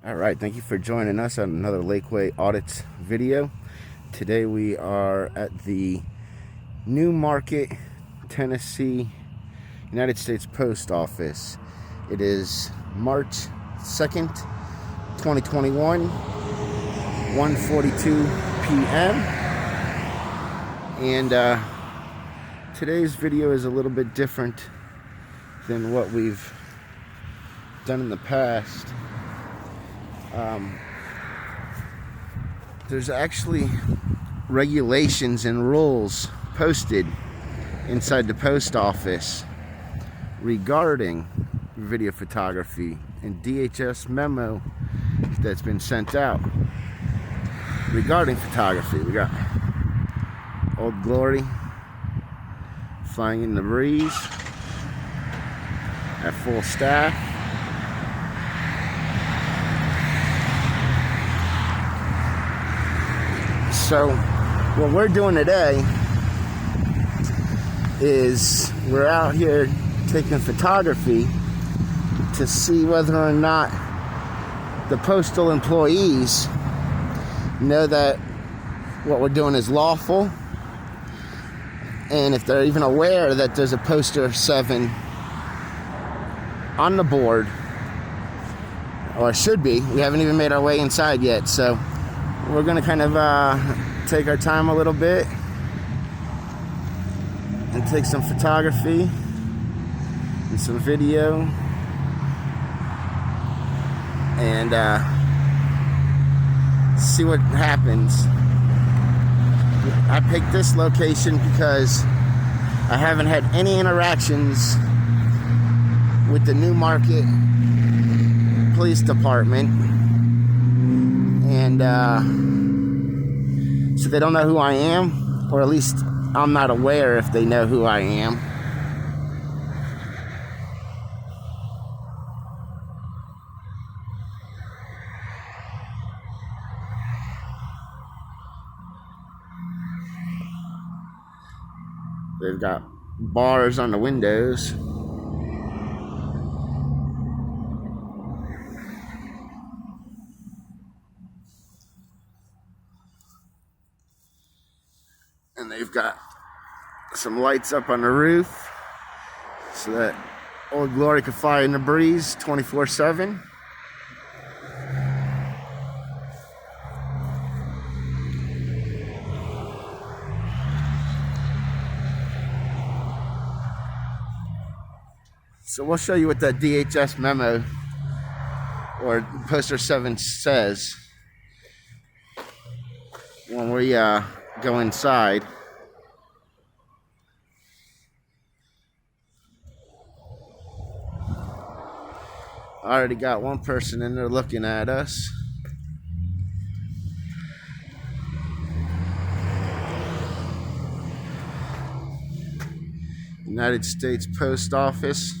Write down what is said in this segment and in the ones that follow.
All right, thank you for joining us on another Lakeway Audits video. Today we are at the New Market, Tennessee, United States Post Office. It is March 2nd, 2021, 1:42 p.m. And today's video is a little bit different than what we've done in the past. There's actually regulations and rules posted inside the post office regarding video photography and DHS memo that's been sent out regarding photography. We got Old Glory flying in the breeze at full staff. So what we're doing today is we're out here taking photography to see whether or not the postal employees know that what we're doing is lawful, and if they're even aware that there's a poster 7 on the board, or should be. We haven't even made our way inside yet, so we're gonna kind of take our time a little bit and take some photography and some video, and see what happens. I picked this location because I haven't had any interactions with the New Market Police Department, and so they don't know who I am, or at least I'm not aware if they know who I am. They've got bars on the windows. And they've got some lights up on the roof so that Old Glory can fly in the breeze 24/7. So we'll show you what that DHS memo or poster 7 says when we go inside. I already got one person in there looking at us. United States Post Office,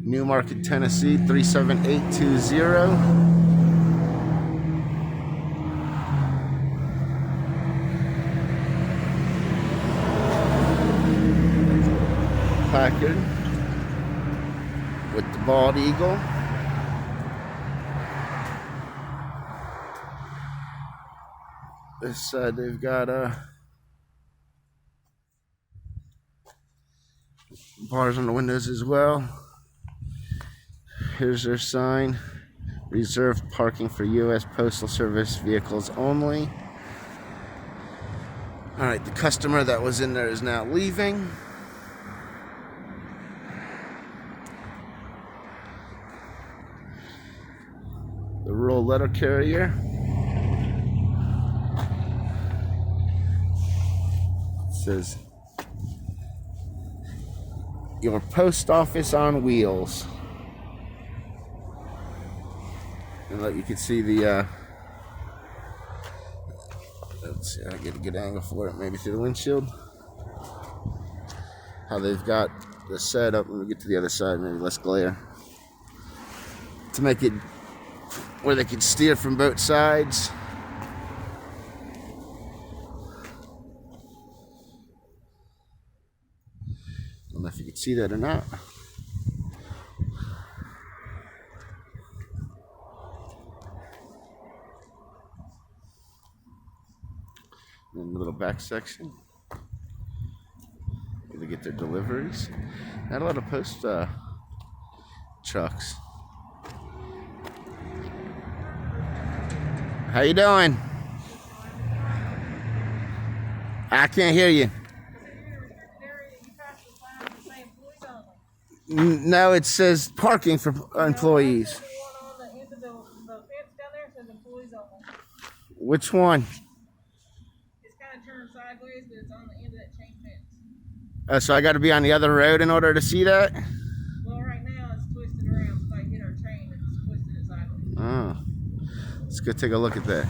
New Market, Tennessee, 37820. Placard with the bald eagle. This side they've got bars on the windows as well. Here's their sign: reserved parking for U.S. Postal Service vehicles only. All right, the customer that was in there is now leaving. The rural letter carrier. It says, "Your post office on wheels." And like you can see the let's see, I get a good angle for it, maybe through the windshield. How they've got the setup. When we get to the other side, maybe less glare, to make it where they can steer from both sides. I don't know if you can see that or not. In the little back section, where they get their deliveries. Not a lot of post trucks. How you doing? I can't hear you. No, it says parking for employees. Which one? It's kind of turned sideways, but it's on the end of that chain fence. So I got to be on the other road in order to see that? Well, right now it's twisted around, so if I hit our chain, it's twisted it sideways. Oh. Let's go take a look at that.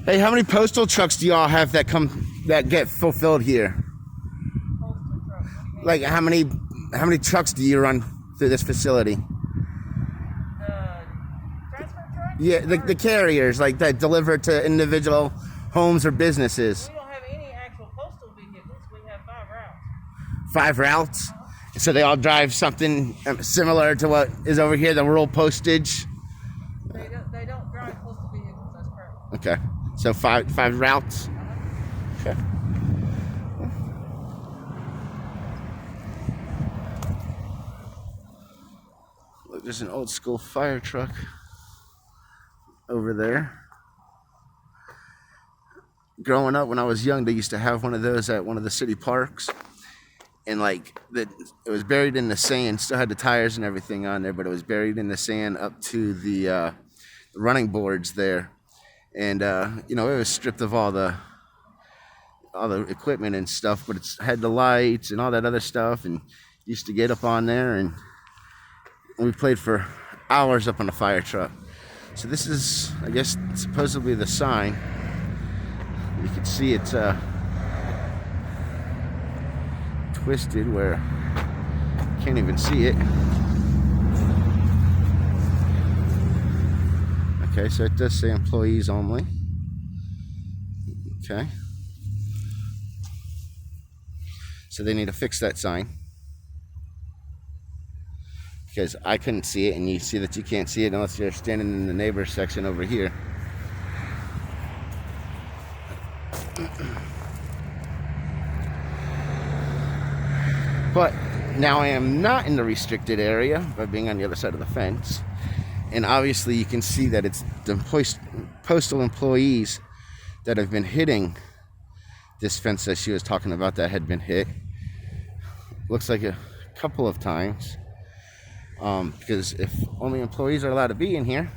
Hey, how many postal trucks do y'all have that get fulfilled here? Postal truck. Like how many trucks do you run through this facility? Transfer trucks? Yeah, the carriers like that deliver to individual homes or businesses. We don't have any actual postal vehicles. We have 5 routes. 5 routes? So they all drive something similar to what is over here, the rural postage? They don't drive postal vehicles, that's correct. Okay. So five routes? Okay. Look, there's an old school fire truck over there. Growing up when I was young, they used to have one of those at one of the city parks. And like it was buried in the sand, still had the tires and everything on there, but it was buried in the sand up to the running boards there. And it was stripped of all the equipment and stuff, but it's had the lights and all that other stuff, and used to get up on there, and we played for hours up on the fire truck. So this is, I guess, supposedly the sign. You can see it's twisted where you can't even see it. Okay, so it does say employees only. Okay. So they need to fix that sign. Because I couldn't see it, and you see that you can't see it unless you're standing in the neighbor section over here. But now I am not in the restricted area by being on the other side of the fence. And obviously you can see that it's the postal employees that have been hitting this fence that she was talking about that had been hit. Looks like a couple of times. Because if only employees are allowed to be in here,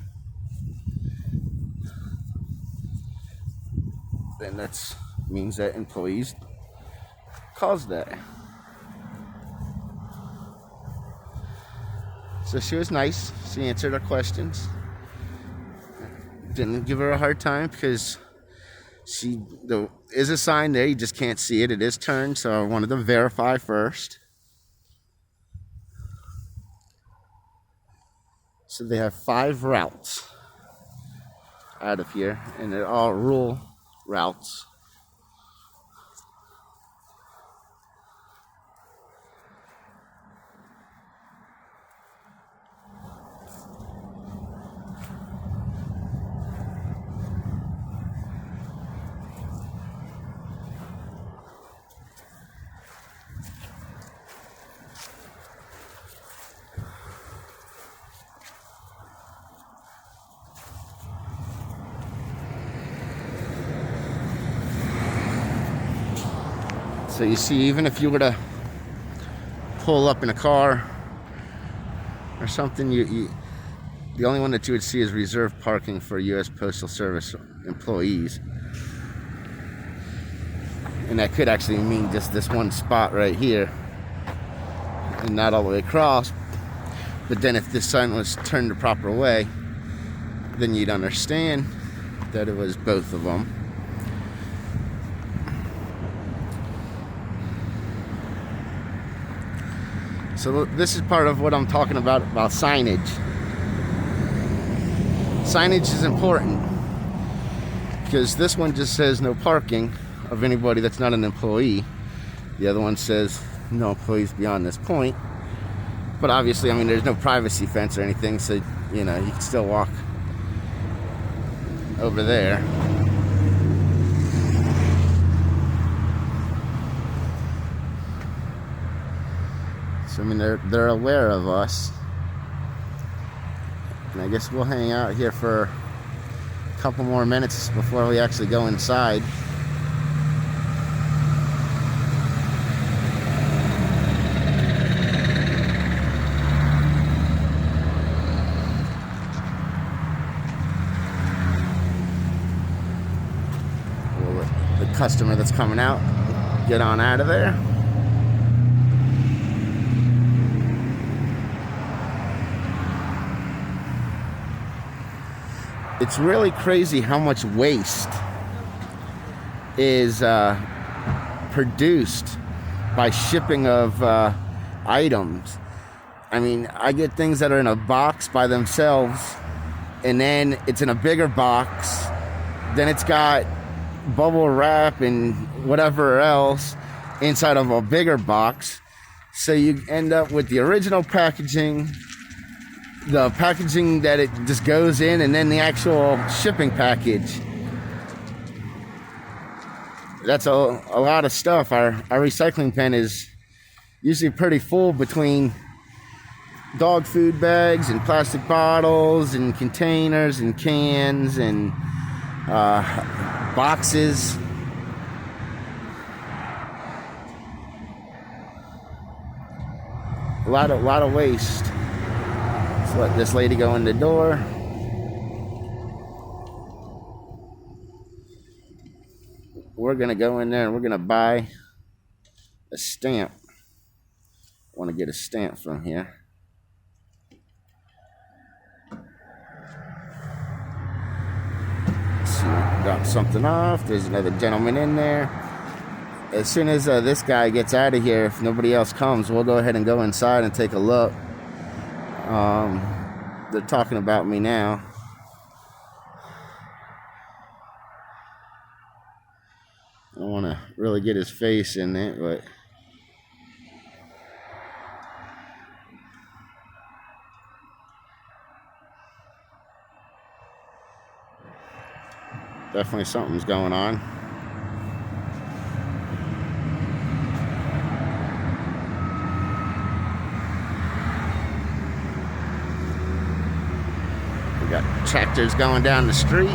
then that means that employees caused that. So she was nice. She answered our questions. Didn't give her a hard time because there is a sign there. You just can't see it. It is turned, so I wanted to verify first. So they have 5 routes out of here, and they're all rural routes. So you see, even if you were to pull up in a car or something, the only one that you would see is reserved parking for U.S. Postal Service employees. And that could actually mean just this one spot right here and not all the way across. But then if this sign was turned the proper way, then you'd understand that it was both of them. So this is part of what I'm talking about signage. Signage is important because this one just says no parking of anybody that's not an employee. The other one says no employees beyond this point. But obviously, I mean, there's no privacy fence or anything, so you can still walk over there. So I mean, they're aware of us. And I guess we'll hang out here for a couple more minutes before we actually go inside. The customer that's coming out, get on out of there. It's really crazy how much waste is produced by shipping of items. I mean, I get things that are in a box by themselves, and then it's in a bigger box, then it's got bubble wrap and whatever else inside of a bigger box. So you end up with the original packaging, the packaging that it just goes in, and then the actual shipping package. That's a lot of stuff. Our recycling bin is usually pretty full between dog food bags and plastic bottles and containers and cans and boxes. A lot of waste. Let's let this lady go in the door. We're gonna go in there and we're gonna buy a stamp. I want to get a stamp from here. Drop something off. There's another gentleman in there. As soon as this guy gets out of here, if nobody else comes, we'll go ahead and go inside and take a look. They're talking about me now. I don't want to really get his face in it, but definitely something's going on. We got tractors going down the street.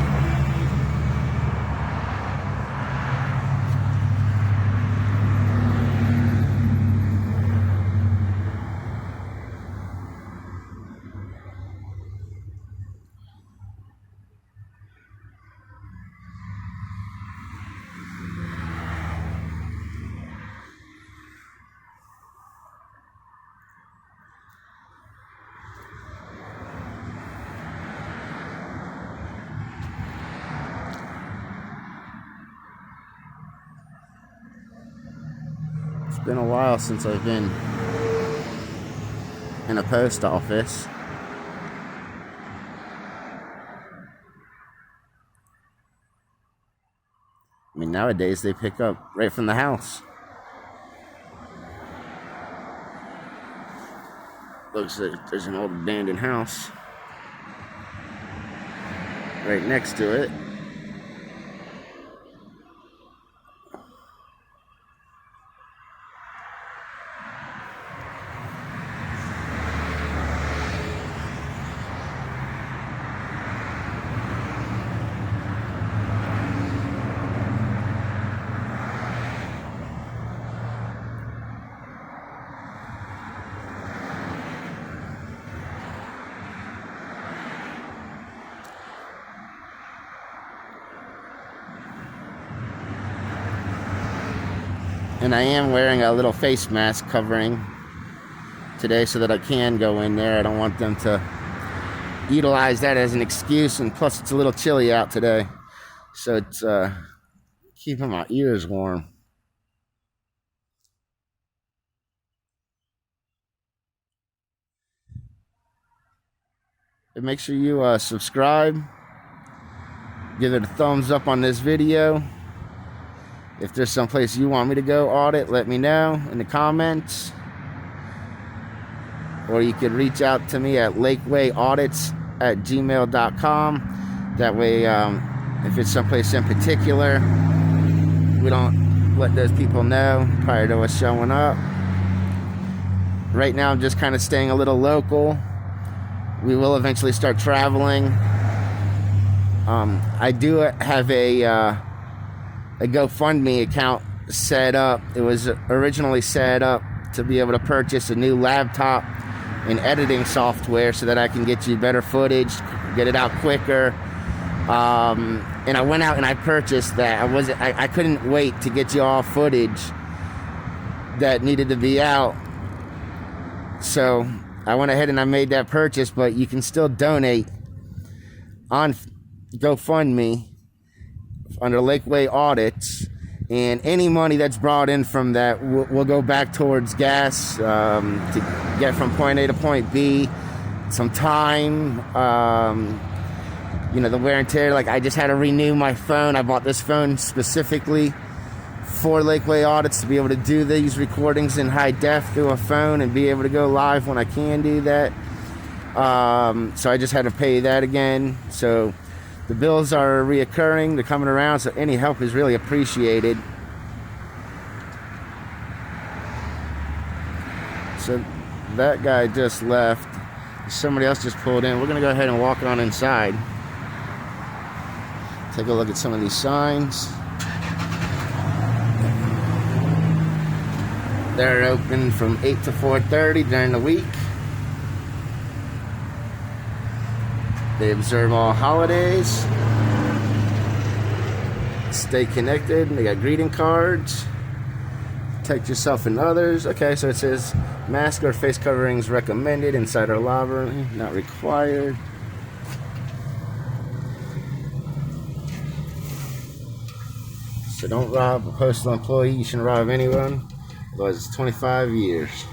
It's been a while since I've been in a post office. I mean, nowadays they pick up right from the house. Looks like there's an old abandoned house right next to it. And I am wearing a little face mask covering today so that I can go in there. I don't want them to utilize that as an excuse, and plus it's a little chilly out today, so it's keeping my ears warm. And make sure you subscribe, give it a thumbs up on this video. If there's someplace you want me to go audit, let me know in the comments. Or you could reach out to me at lakewayaudits@gmail.com. That way, if it's someplace in particular, we don't let those people know prior to us showing up. right now I'm just kind of staying a little local. We will eventually start traveling. I do have a GoFundMe account set up. It was originally set up to be able to purchase a new laptop and editing software so that I can get you better footage, get it out quicker. And I went out and I purchased that. I couldn't wait to get you all footage that needed to be out. So I went ahead and I made that purchase, but you can still donate on GoFundMe under Lakeway Audits, and any money that's brought in from that will go back towards gas to get from point A to point B, some time, the wear and tear. Like, I just had to renew my phone. I bought this phone specifically for Lakeway Audits to be able to do these recordings in high def through a phone and be able to go live when I can do that. So I just had to pay that again. So the bills are reoccurring, they're coming around, so any help is really appreciated. So that guy just left. Somebody else just pulled in. We're gonna go ahead and walk on inside. Take a look at some of these signs. They're open from 8 to 4:30 during the week. They observe all holidays. Stay connected. They got greeting cards. Protect yourself and others. Okay, so it says mask or face coverings recommended inside our lobby, not required. So don't rob a postal employee. You shouldn't rob anyone. Otherwise, it's 25 years.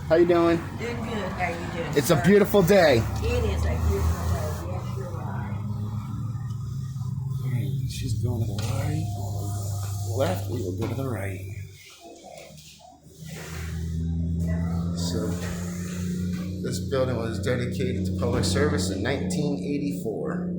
How you doing? Doing good. How you doing? It's a beautiful day. It is a beautiful day. Yes, you're right. Alright, she's going to the right. Left, we will go to the right. So, this building was dedicated to public service in 1984.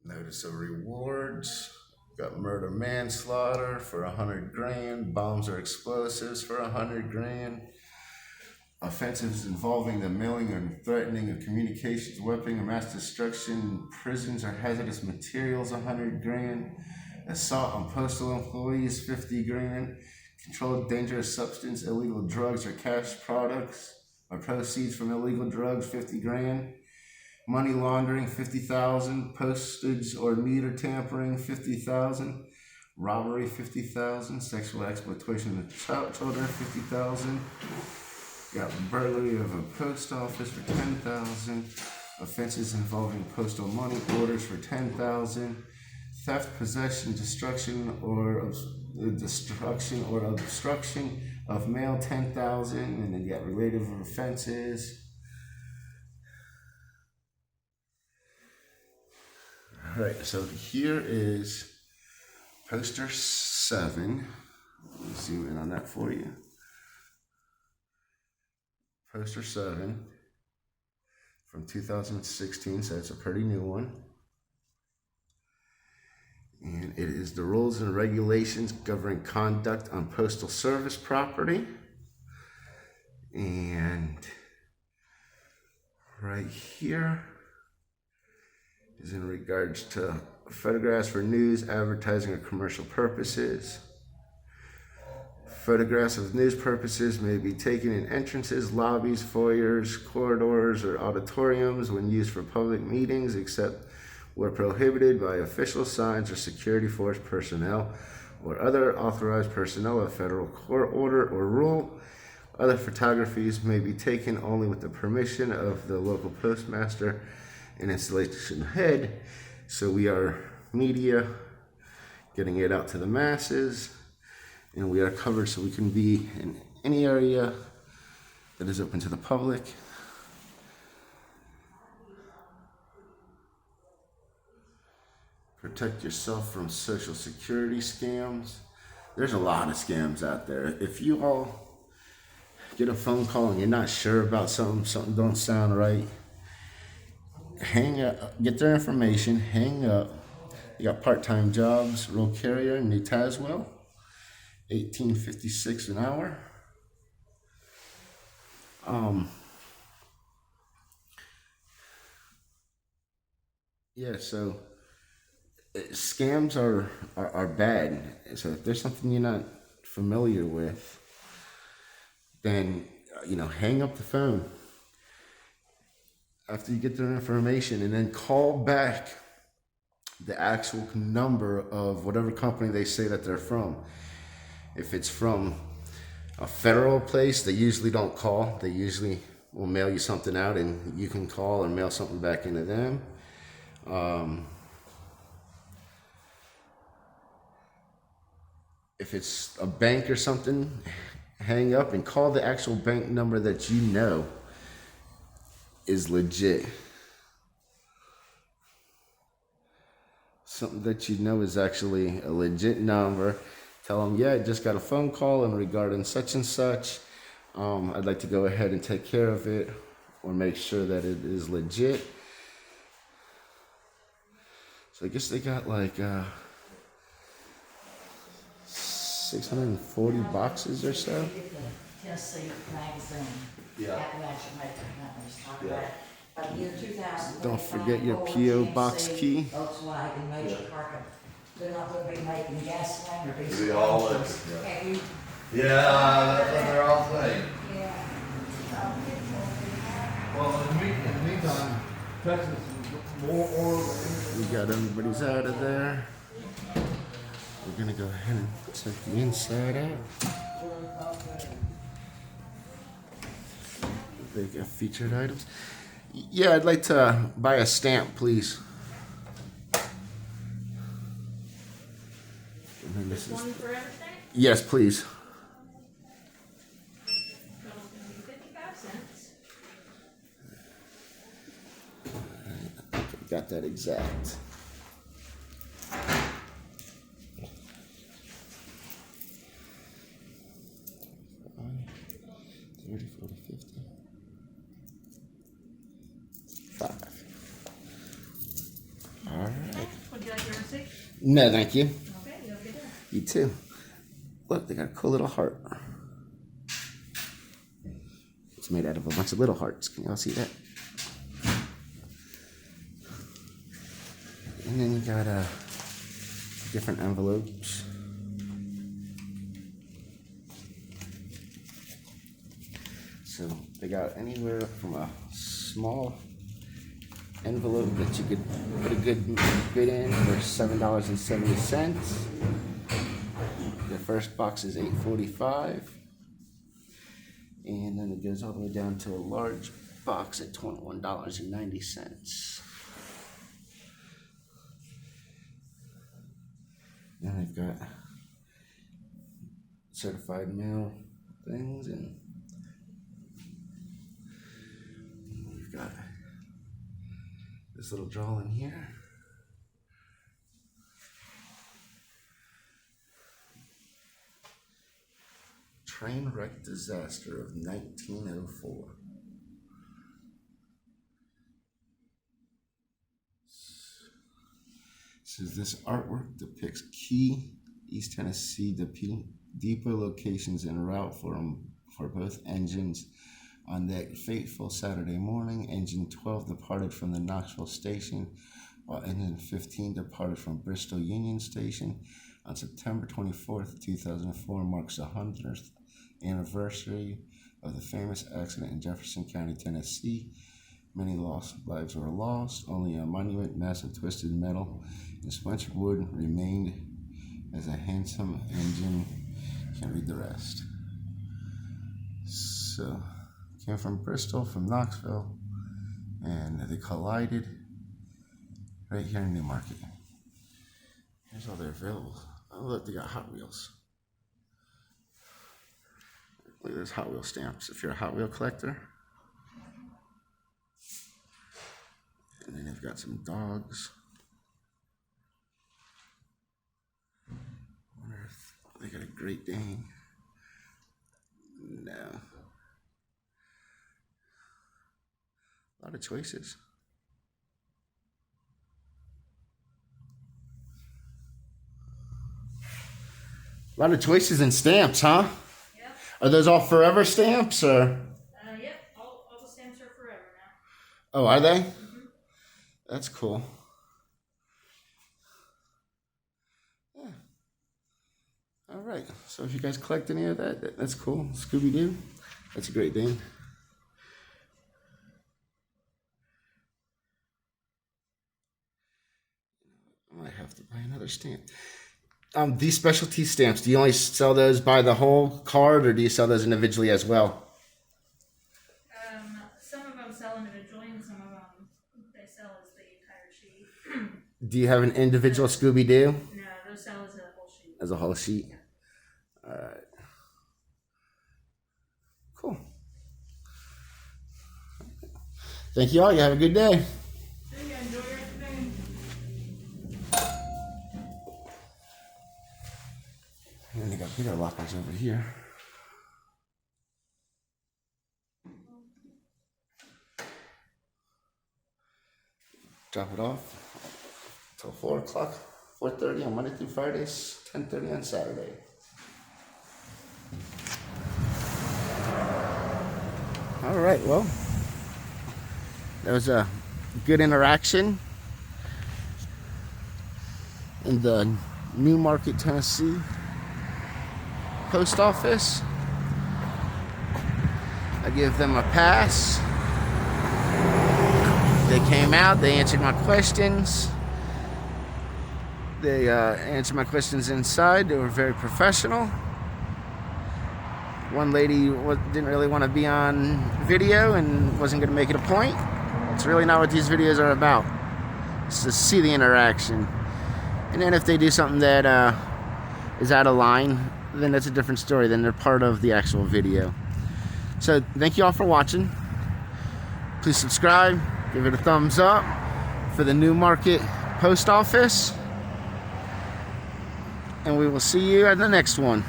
Notice of rewards. Got murder manslaughter for 100 grand. Bombs or explosives for 100 grand. Offenses involving the mailing or threatening of communications, weapon, or mass destruction, prisons or hazardous materials, 100 grand. Assault on postal employees, 50 grand. Controlled dangerous substance, illegal drugs or cash products or proceeds from illegal drugs, 50 grand. Money laundering, 50,000. Postage or meter tampering, 50,000. Robbery, 50,000. Sexual exploitation of children, 50,000. Got burglary of a post office for 10,000. Offenses involving postal money orders for 10,000. Theft, possession, destruction, or obstruction of mail, 10,000. And then you got related offenses. All right, so here is poster 7. Let me zoom in on that for you. Poster 7 from 2016, so it's a pretty new one. And it is the rules and regulations governing conduct on postal service property. And right here is in regards to photographs for news, advertising, or commercial purposes. Photographs of news purposes may be taken in entrances, lobbies, foyers, corridors, or auditoriums when used for public meetings, except where prohibited by official signs or security force personnel or other authorized personnel of federal court order or rule. Other photographies may be taken only with the permission of the local postmaster and installation head. So we are media, getting it out to the masses, and we are covered so we can be in any area that is open to the public. Protect yourself from social security scams. There's a lot of scams out there. If you all get a phone call and you're not sure about something don't sound right, hang up, get their information, hang up. You got part-time jobs, road carrier in New Tazewell, $18.56 an hour. Yeah, so scams are bad. So if there's something you're not familiar with, then hang up the phone after you get their information, and then call back the actual number of whatever company they say that they're from. If it's from a federal place, they usually don't call. They usually will mail you something out, and you can call or mail something back into them. If it's a bank or something, hang up and call the actual bank number that you know is legit. Something that you know is actually a legit number. Tell them, yeah, I just got a phone call and regarding such and such. I'd like to go ahead and take care of it or make sure that it is legit. So I guess they got like 640 boxes or so. Tennessee magazine. Yeah. Appalachian Maker Companies talk about it. By the year 2000. Don't forget your P.O. box key. Volkswagen, major car company. They're not going to be making gasoline or diesel. We all engines. Have you? Yeah, that's what they're all saying. Yeah. Well, in the meantime, Texas is more oil than We got everybody's out of there. We're gonna go ahead and check the inside out. They got featured items. Yeah, I'd like to buy a stamp, please. And then this is, One for everything? yes, please. Total's gonna be 55 cents. Got that exact. 30, 40, 50. 5. All right. Would you like your receipt? No, thank you. Okay, you have a good day. You too. Look, they got a cool little heart. It's made out of a bunch of little hearts. Can y'all see that? And then you got different envelopes. So they got anywhere from a small envelope that you could put a good bid in for $7.70. The first box is $8.45, and then it goes all the way down to a large box at $21.90. Then they've got certified mail things, and we've got this little drawing here. Train wreck disaster of 1904. Says this artwork depicts key East Tennessee depot locations en route for both engines. On that fateful Saturday morning, Engine 12 departed from the Knoxville station, while Engine 15 departed from Bristol Union Station. On September 24th, 2004 marks the 100th anniversary of the famous accident in Jefferson County, Tennessee. Many lives were lost. Only a monument mass of twisted metal and splintered wood remained as a handsome engine. Can't read the rest. So, came from Bristol, from Knoxville, and they collided right here in Newmarket. Here's all they're available. Oh, look, they got Hot Wheels. Look at those Hot Wheel stamps if you're a Hot Wheel collector. And then they've got some dogs. I wonder if they got a Great Dane. No. A lot of choices. A lot of choices in stamps, huh? Yep. Are those all forever stamps or? Yep. All the stamps are forever now. Oh, are they? Mm-hmm. That's cool. Yeah. All right. So if you guys collect any of that, that's cool. Scooby-Doo. That's a great name. I might have to buy another stamp. These specialty stamps, do you only sell those by the whole card or do you sell those individually as well? Some of them sell individually and some of them they sell as the entire sheet. Do you have an individual Scooby-Doo? No, those sell as a whole sheet. As a whole sheet? Yeah. All right. Cool. Thank you all. You have a good day. See ya. Enjoy your afternoon. And they got bigger lockers over here. Drop it off till 4 o'clock, 4:30 on Monday through Fridays, 10:30 on Saturday. All right, well, that was a good interaction in the Newmarket, Tennessee post office. I give them a pass. They came out, they answered my questions. They answered my questions inside. They were very professional. One lady didn't really want to be on video and wasn't going to make it a point. It's really not what these videos are about. It's to see the interaction. And then if they do something that is out of line, then that's a different story. Then they're part of the actual video. So thank you all for watching. Please subscribe. Give it a thumbs up for the Newmarket Post Office. And we will see you at the next one.